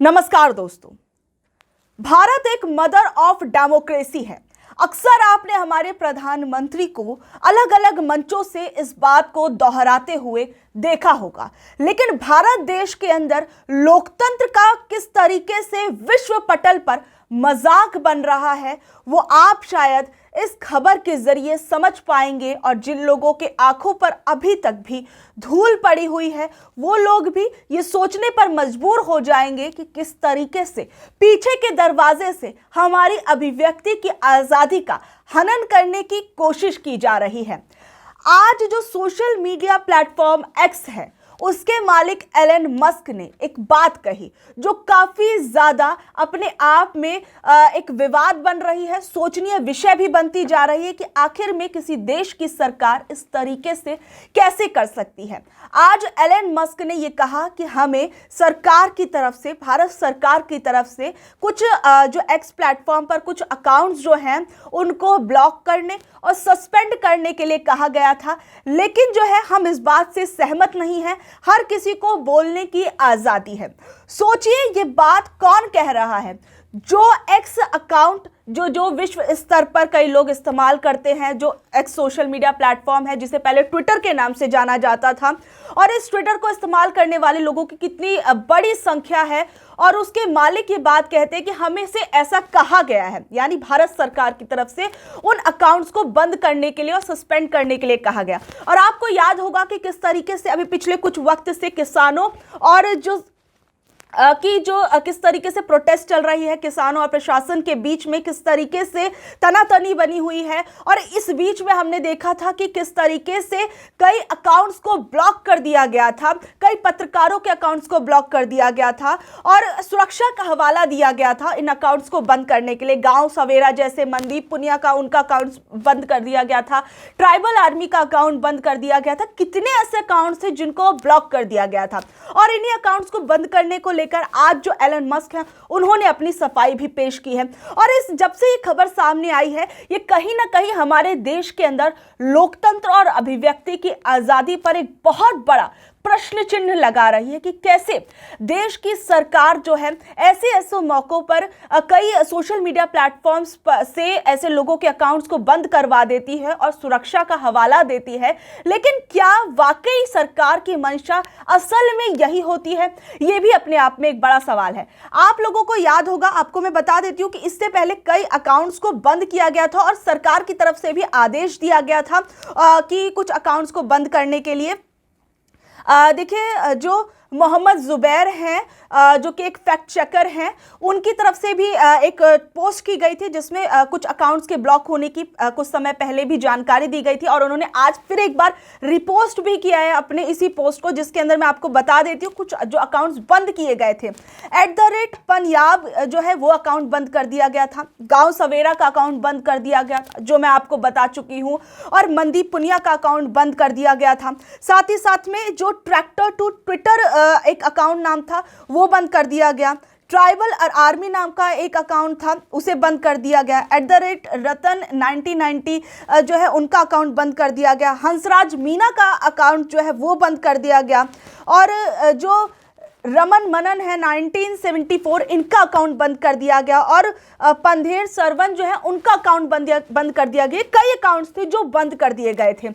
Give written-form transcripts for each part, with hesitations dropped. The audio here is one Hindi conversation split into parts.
नमस्कार दोस्तों। भारत एक मदर ऑफ डेमोक्रेसी है। अक्सर आपने हमारे प्रधानमंत्री को अलग अलग मंचों से इस बात को दोहराते हुए देखा होगा, लेकिन भारत देश के अंदर लोकतंत्र का किस तरीके से विश्व पटल पर मजाक बन रहा है वो आप शायद इस खबर के जरिए समझ पाएंगे। और जिन लोगों के आंखों पर अभी तक भी धूल पड़ी हुई है वो लोग भी ये सोचने पर मजबूर हो जाएंगे कि किस तरीके से पीछे के दरवाजे से हमारी अभिव्यक्ति की आज़ादी का हनन करने की कोशिश की जा रही है। आज जो सोशल मीडिया प्लेटफॉर्म एक्स है उसके मालिक एलन मस्क ने एक बात कही जो काफी ज्यादा अपने आप में एक विवाद बन रही है, सोचनीय विषय भी बनती जा रही है कि आखिर में किसी देश की सरकार इस तरीके से कैसे कर सकती है। आज एलन मस्क ने यह कहा कि हमें सरकार की तरफ से, भारत सरकार की तरफ से कुछ जो एक्स प्लेटफॉर्म पर कुछ अकाउंट्स जो हैं उनको ब्लॉक करने और सस्पेंड करने के लिए कहा गया था, लेकिन जो है हम इस बात से सहमत नहीं हैं। हर किसी को बोलने की आजादी है। सोचिए ये बात कौन कह रहा है? जो एक्स अकाउंट जो विश्व स्तर पर कई लोग इस्तेमाल करते हैं, जो एक्स सोशल मीडिया प्लेटफॉर्म है जिसे पहले ट्विटर के नाम से जाना जाता था, और इस ट्विटर को इस्तेमाल करने वाले लोगों की कितनी बड़ी संख्या है, और उसके मालिक ये बात कहते हैं कि हमें से ऐसा कहा गया है, यानी भारत सरकार की तरफ से उन अकाउंट्स को बंद करने के लिए और सस्पेंड करने के लिए कहा गया। और आपको याद होगा कि किस तरीके से अभी पिछले कुछ वक्त से किसानों और किस तरीके से प्रोटेस्ट चल रही है, किसानों और प्रशासन के बीच में किस तरीके से तनातनी बनी हुई है। और इस बीच में हमने देखा था कि किस तरीके से कई अकाउंट्स को ब्लॉक कर दिया गया था, कई पत्रकारों के अकाउंट्स को ब्लॉक कर दिया गया था और सुरक्षा का हवाला दिया गया था इन अकाउंट्स को बंद करने के लिए। गांव सवेरा जैसे मनदीप पुनिया का उनका अकाउंट बंद कर दिया गया था, ट्राइबल आर्मी का अकाउंट बंद कर दिया गया था। कितने ऐसे अकाउंट्स थे जिनको ब्लॉक कर दिया गया था, और इन्हीं अकाउंट्स को बंद करने को लेकर आज जो एलन मस्क हैं उन्होंने अपनी सफाई भी पेश की है। और जब से ये खबर सामने आई है, ये कहीं ना कहीं हमारे देश के अंदर लोकतंत्र और अभिव्यक्ति की आजादी पर एक बहुत बड़ा प्रश्न चिन्ह लगा रही है कि कैसे देश की सरकार जो है ऐसे मौकों पर कई सोशल मीडिया प्लेटफॉर्म्स से ऐसे लोगों के अकाउंट्स को बंद करवा देती है और सुरक्षा का हवाला देती है। लेकिन क्या वाकई सरकार की मंशा असल में यही होती है? यह भी अपने आप में एक बड़ा सवाल है। आप लोगों को याद होगा, आपको मैं बता देती हूं कि इससे पहले कई अकाउंट्स को बंद किया गया था और सरकार की तरफ से भी आदेश दिया गया था कि कुछ अकाउंट्स को बंद करने के लिए। देखिए, जो मोहम्मद जुबैर हैं जो कि एक फैक्ट चेकर हैं, उनकी तरफ से भी एक पोस्ट की गई थी जिसमें कुछ अकाउंट्स के ब्लॉक होने की कुछ समय पहले भी जानकारी दी गई थी, और उन्होंने आज फिर एक बार रिपोस्ट भी किया है अपने इसी पोस्ट को, जिसके अंदर मैं आपको बता देती हूँ कुछ जो अकाउंट्स बंद किए गए थे। @पंजाब जो है वो अकाउंट बंद कर दिया गया था, गाँव सवेरा का अकाउंट बंद कर दिया गया था जो मैं आपको बता चुकी हूँ, और मनदीप पुनिया का अकाउंट बंद कर दिया गया था। साथ ही साथ में जो ट्रैक्टर टू ट्विटर एक अकाउंट नाम था वो बंद कर दिया गया। ट्राइबल और आर्मी नाम का एक अकाउंट था उसे बंद कर दिया गया। @रतन 1990 जो है उनका अकाउंट बंद कर दिया गया। हंसराज मीना का अकाउंट जो है वो बंद कर दिया गया, और जो रमन मनन है 1974 इनका अकाउंट बंद कर दिया गया, और पंधेर सरवन जो है उनका अकाउंट बंद कर दिया गया। कई अकाउंट्स थे जो बंद कर दिए गए थे।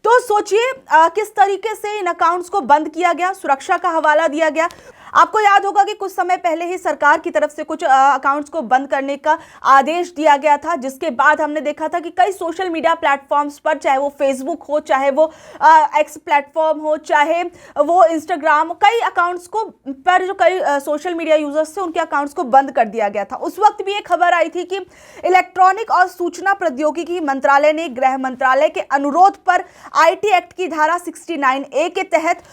तो सोचिए किस तरीके से इन अकाउंट्स को बंद किया गया, सुरक्षा का हवाला दिया गया। आपको याद होगा कि कुछ समय पहले ही सरकार की तरफ से कुछ अकाउंट्स को बंद करने का आदेश दिया गया था, जिसके बाद हमने देखा था कि कई सोशल मीडिया प्लेटफॉर्म्स पर, चाहे वो फेसबुक हो, चाहे वो एक्स प्लेटफॉर्म हो, चाहे वो इंस्टाग्राम, कई अकाउंट्स को पर जो कई सोशल मीडिया यूजर्स थे उनके अकाउंट्स को बंद कर दिया गया था। उस वक्त भी एक खबर आई थी कि इलेक्ट्रॉनिक और सूचना प्रौद्योगिकी मंत्रालय ने गृह मंत्रालय के अनुरोध पर IT एक्ट की धारा 69A के तहत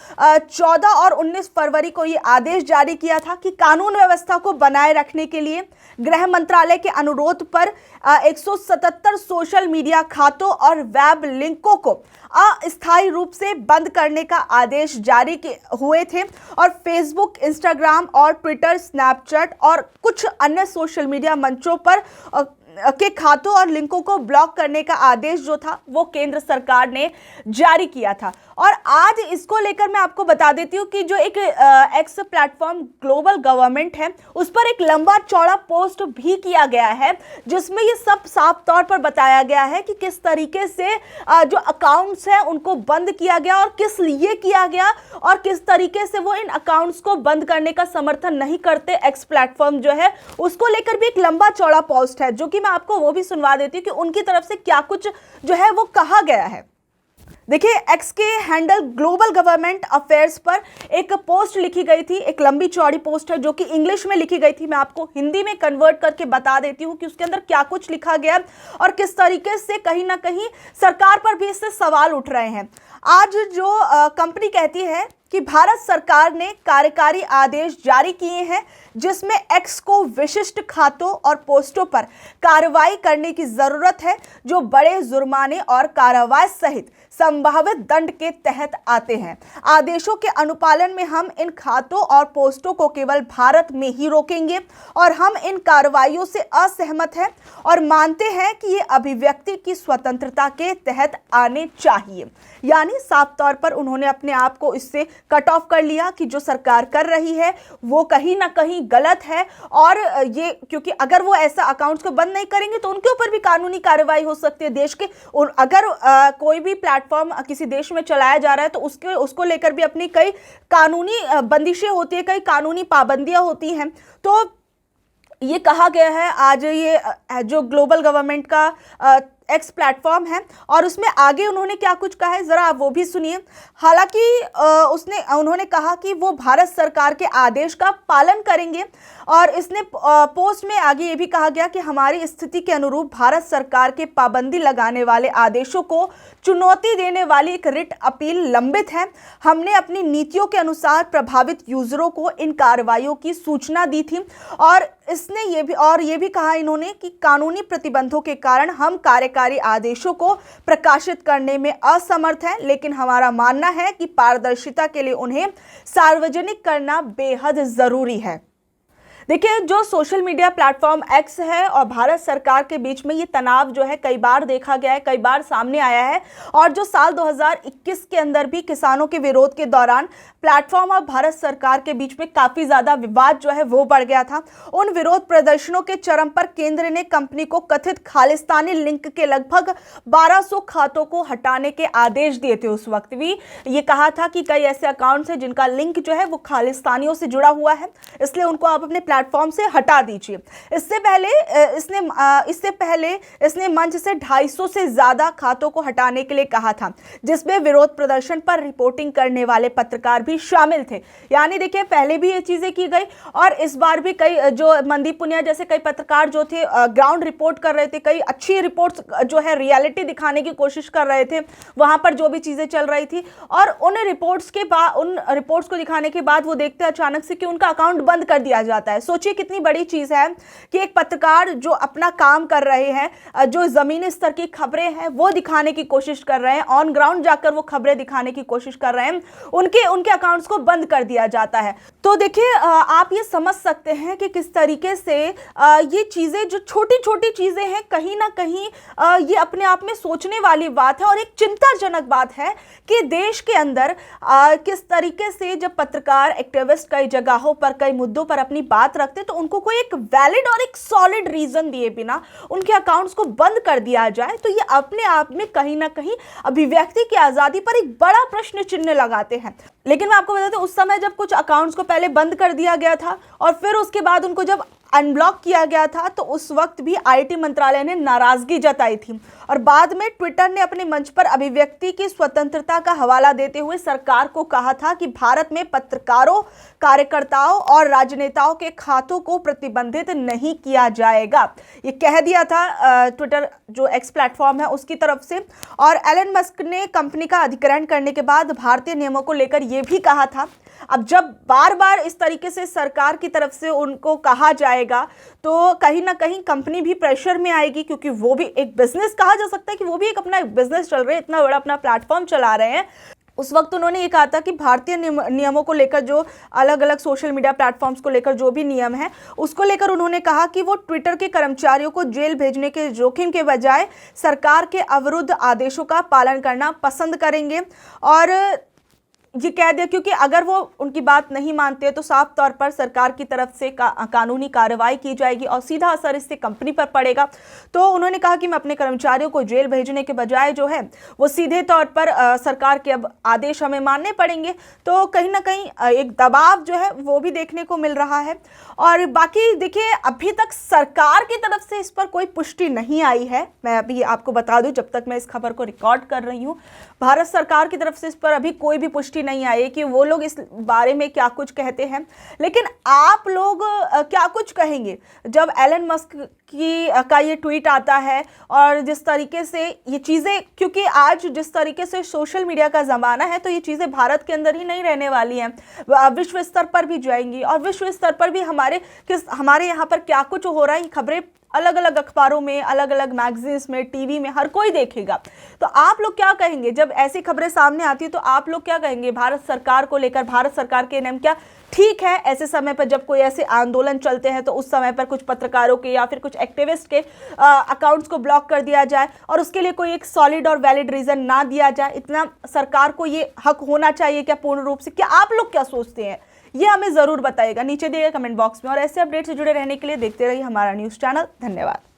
14 और 19 फरवरी को ये आदेश जारी किया था कि कानून व्यवस्था को बनाए रखने के लिए गृह मंत्रालय के अनुरोध पर 177 सोशल मीडिया खातों और वेब लिंकों को अस्थायी रूप से बंद करने का आदेश जारी हुए थे, और फेसबुक, इंस्टाग्राम और ट्विटर, स्नैपचैट और कुछ अन्य सोशल मीडिया मंचों पर के खातों और लिंकों को ब्लॉक करने का आदेश जो था वो केंद्र सरकार ने जारी किया था। और आज इसको लेकर मैं आपको बता देती हूँ कि जो एक एक्स प्लेटफॉर्म ग्लोबल गवर्नमेंट है उस पर एक लंबा चौड़ा पोस्ट भी किया गया है, जिसमें ये सब साफ तौर पर बताया गया है कि किस तरीके से जो अकाउंट्स हैं उनको बंद किया गया और किस लिए किया गया, और किस तरीके से वो इन अकाउंट्स को बंद करने का समर्थन नहीं करते एक्स प्लेटफॉर्म जो है, उसको लेकर भी एक लंबा चौड़ा पोस्ट है, जो कि मैं आपको वो भी सुनवा देती हूँ कि उनकी तरफ से क्या कुछ जो है वो कहा गया है। देखिए, एक्स के हैंडल ग्लोबल गवर्नमेंट अफेयर्स पर एक पोस्ट लिखी गई थी, एक लंबी चौड़ी पोस्ट है जो कि इंग्लिश में लिखी गई थी। मैं आपको हिंदी में कन्वर्ट करके बता देती हूँ कि उसके अंदर क्या कुछ लिखा गया और किस तरीके से कहीं ना कहीं सरकार पर भी इससे सवाल उठ रहे हैं। आज जो कंपनी कहती है कि भारत सरकार ने कार्यकारी आदेश जारी किए हैं जिसमें एक्स को विशिष्ट खातों और पोस्टों पर कार्रवाई करने की जरूरत है जो बड़े जुर्माने और कार्रवाई सहित संभावित दंड के तहत आते हैं। आदेशों के अनुपालन में हम इन खातों और पोस्टों को केवल भारत में ही रोकेंगे और हम इन कार्रवाइयों से असहमत हैं और मानते हैं कि ये अभिव्यक्ति की स्वतंत्रता के तहत आने चाहिए। यानी साफ तौर पर उन्होंने अपने आप को इससे कट ऑफ कर लिया कि जो सरकार कर रही है वो कहीं ना कहीं गलत है, और ये क्योंकि अगर वो ऐसा अकाउंट्स को बंद नहीं करेंगे तो उनके ऊपर भी कानूनी कार्रवाई हो सकती है देश के। और अगर कोई भी प्लेटफॉर्म किसी देश में चलाया जा रहा है तो उसको लेकर भी अपनी कई कानूनी बंदिशें होती है, कई कानूनी पाबंदियां होती हैं। तो ये कहा गया है आज ये जो ग्लोबल गवर्नमेंट का एक्स प्लेटफॉर्म है, और उसमें आगे उन्होंने क्या कुछ कहा है जरा आप वो भी सुनिए। हालांकि उन्होंने कहा कि वो भारत सरकार के आदेश का पालन करेंगे, और इसने पोस्ट में आगे ये भी कहा गया कि हमारी स्थिति के अनुरूप भारत सरकार के पाबंदी लगाने वाले आदेशों को चुनौती देने वाली एक रिट अपील लंबित है। हमने अपनी नीतियों के अनुसार प्रभावित यूजरों को इन कार्रवाइयों की सूचना दी थी, और इसने ये भी कहा इन्होंने कि कानूनी प्रतिबंधों के कारण हम कार्यकारी आदेशों को प्रकाशित करने में असमर्थ हैं, लेकिन हमारा मानना है कि पारदर्शिता के लिए उन्हें सार्वजनिक करना बेहद जरूरी है। देखिए, जो सोशल मीडिया प्लेटफॉर्म एक्स है और भारत सरकार के बीच में ये तनाव जो है कई बार देखा गया है, कई बार सामने आया है, और जो साल 2021 के अंदर भी किसानों के विरोध के दौरान प्लेटफॉर्म और भारत सरकार के बीच में काफ़ी ज़्यादा विवाद जो है वो बढ़ गया था। उन विरोध प्रदर्शनों के चरम पर केंद्र ने कंपनी को कथित खालिस्तानी लिंक के लगभग 1200 खातों को हटाने के आदेश दिए थे। उस वक्त भी ये कहा था कि कई ऐसे अकाउंट्स हैं जिनका लिंक जो है वो खालिस्तानियों से जुड़ा हुआ है, इसलिए उनको आप अपने प्लेटफॉर्म से हटा दीजिए। इससे पहले इसने मंच से 250 से ज्यादा खातों को हटाने के लिए कहा था, जिसमें विरोध प्रदर्शन पर रिपोर्टिंग करने वाले पत्रकार भी शामिल थे। यानी देखिए, पहले भी ये चीजें की गई और इस बार भी कई जो मनदीप पुनिया जैसे कई पत्रकार जो थे ग्राउंड रिपोर्ट कर रहे थे, कई अच्छी रिपोर्ट्स जो है रियलिटी दिखाने की कोशिश कर रहे थे वहां पर जो भी चीजें चल रही थी, और उन रिपोर्ट्स को दिखाने के बाद वो देखते अचानक से कि उनका अकाउंट बंद कर दिया जाता है। सोचिए कितनी बड़ी चीज है कि एक पत्रकार जो अपना काम कर रहे हैं, जो जमीनी स्तर की खबरें हैं वो दिखाने की कोशिश कर रहे हैं, ऑन ग्राउंड जाकर वो खबरें दिखाने की कोशिश कर रहे हैं, उनके अकाउंट्स को बंद कर दिया जाता है। तो देखिए, आप ये समझ सकते हैं कि किस तरीके से ये चीजें जो छोटी छोटी चीजें हैं कहीं ना कहीं ये अपने आप में सोचने वाली बात है और एक चिंताजनक बात है कि देश के अंदर किस तरीके से जब पत्रकार एक्टिविस्ट कई जगहों पर कई मुद्दों पर अपनी बात रखते तो उनको कोई एक वैलिड और एक सॉलिड रीजन दिए बिना उनके अकाउंट्स को बंद कर दिया जाए, तो ये अपने आप में कहीं ना कहीं अभिव्यक्ति की आजादी पर एक बड़ा प्रश्न चिन्ह लगाते हैं। लेकिन मैं आपको बता दूं, उस समय जब कुछ अकाउंट्स को पहले बंद कर दिया गया था और फिर उसके बाद उनको जब अनब्लॉक किया गया था तो उस वक्त भी आईटी मंत्रालय ने नाराजगी जताई थी, और बाद में ट्विटर ने अपने मंच पर अभिव्यक्ति की स्वतंत्रता का हवाला देते हुए सरकार को कहा था कि भारत में पत्रकारों, कार्यकर्ताओं और राजनेताओं के खातों को प्रतिबंधित नहीं किया जाएगा। ये कह दिया था ट्विटर जो एक्स प्लेटफॉर्म है उसकी तरफ से। और एलन मस्क ने कंपनी का अधिग्रहण करने के बाद भारतीय नियमों को लेकर यह भी कहा था। अब जब बार बार इस तरीके से सरकार की तरफ से उनको कहा जाएगा तो कहीं ना कहीं कंपनी भी प्रेशर में आएगी, क्योंकि वो भी एक बिजनेस कहा जा सकता है कि वो भी एक अपना बिजनेस चल रहे हैं, इतना बड़ा अपना प्लेटफॉर्म चला रहे हैं। उस वक्त उन्होंने ये कहा था कि भारतीय नियमों को लेकर, जो अलग अलग सोशल मीडिया प्लेटफॉर्म्स को लेकर जो भी नियम है, उसको लेकर उन्होंने कहा कि वो ट्विटर के कर्मचारियों को जेल भेजने के जोखिम के बजाय सरकार के अवरुद्ध आदेशों का पालन करना पसंद करेंगे। और ये कह दिया क्योंकि अगर वो उनकी बात नहीं मानते तो साफ तौर पर सरकार की तरफ से कानूनी कार्रवाई की जाएगी और सीधा असर इससे कंपनी पर पड़ेगा। तो उन्होंने कहा कि मैं अपने कर्मचारियों को जेल भेजने के बजाय जो है वो सीधे तौर पर सरकार के अब आदेश हमें मानने पड़ेंगे। तो कहीं ना कहीं एक दबाव जो है वो भी देखने को मिल रहा है। और बाकी देखिए, अभी तक सरकार की तरफ से इस पर कोई पुष्टि नहीं आई है। मैं अभी आपको बता दूं, जब तक मैं इस खबर को रिकॉर्ड कर रही हूं, भारत सरकार की तरफ से इस पर अभी कोई भी पुष्टि नहीं आई कि वो लोग इस बारे में क्या कुछ कहते हैं। लेकिन आप लोग क्या कुछ कहेंगे जब एलन मस्क का ये ट्वीट आता है और जिस तरीके से ये चीज़ें, क्योंकि आज जिस तरीके से सोशल मीडिया का ज़माना है, तो ये चीज़ें भारत के अंदर ही नहीं रहने वाली हैं, विश्व स्तर पर भी जाएंगी और विश्व स्तर पर भी हमारे यहाँ पर क्या कुछ हो रहा है, ये खबरें अलग अलग अखबारों में, अलग अलग मैगजीन्स में, टीवी में हर कोई देखेगा। तो आप लोग क्या कहेंगे जब ऐसी खबरें सामने आती है? तो आप लोग क्या कहेंगे भारत सरकार को लेकर? भारत सरकार के नियम क्या ठीक है ऐसे समय पर जब कोई ऐसे आंदोलन चलते हैं तो उस समय पर कुछ पत्रकारों के या फिर कुछ एक्टिविस्ट के अकाउंट्स को ब्लॉक कर दिया जाए और उसके लिए कोई एक सॉलिड और वैलिड रीजन ना दिया जाए? इतना सरकार को ये हक होना चाहिए क्या पूर्ण रूप से? क्या आप लोग क्या सोचते हैं, ये हमें ज़रूर बताइएगा नीचे दिए गए कमेंट बॉक्स में। और ऐसे अपडेट से जुड़े रहने के लिए देखते रहिए हमारा न्यूज़ चैनल। धन्यवाद।